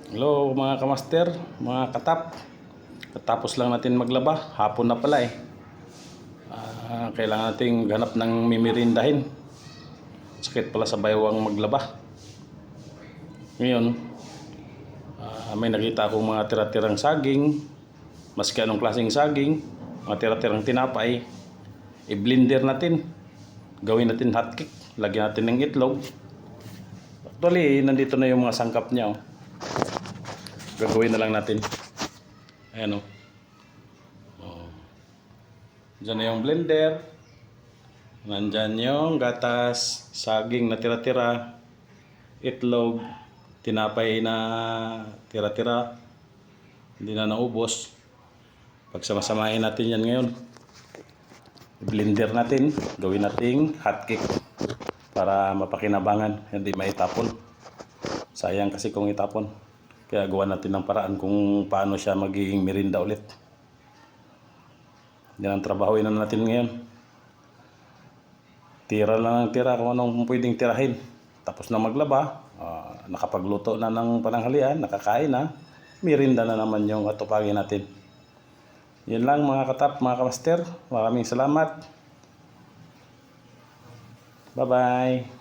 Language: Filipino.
Hello mga kamaster, mga katap. Katapos lang natin maglaba, hapon na pala eh. Kailangan nating ganap ng mimirindahin. Sakit pala sa baywang maglaba. Ngayon, may nakita akong mga tira-tirang saging. Maski anong klaseng saging, mga tira-tirang tinapay. I-blender natin. Gawin natin hotcake. Lagyan natin ng itlog. Actually, nandito na yung mga sangkap niya. Gagawin na lang natin. Ayan o. Diyan na yung blender. Nandyan yung gatas, saging na tira-tira, itlog, tinapay na tira-tira. Hindi na naubos. Pagsamasamahin natin yan ngayon. Blender natin. Gawin nating hotcake para mapakinabangan. Hindi maitapon. Sayang kasi kung itapon. Kaya gawa natin ng paraan kung paano siya magiging merinda ulit. Yan ang trabahoin na natin ngayon. Tira lang ang tira kung anong pwedeng tirahin. Tapos na maglaba, nakapagluto na ng pananghalian, nakakain na, merinda na naman yung atupagin natin. Yan lang mga katap, mga kamaster. Maraming salamat. Bye-bye.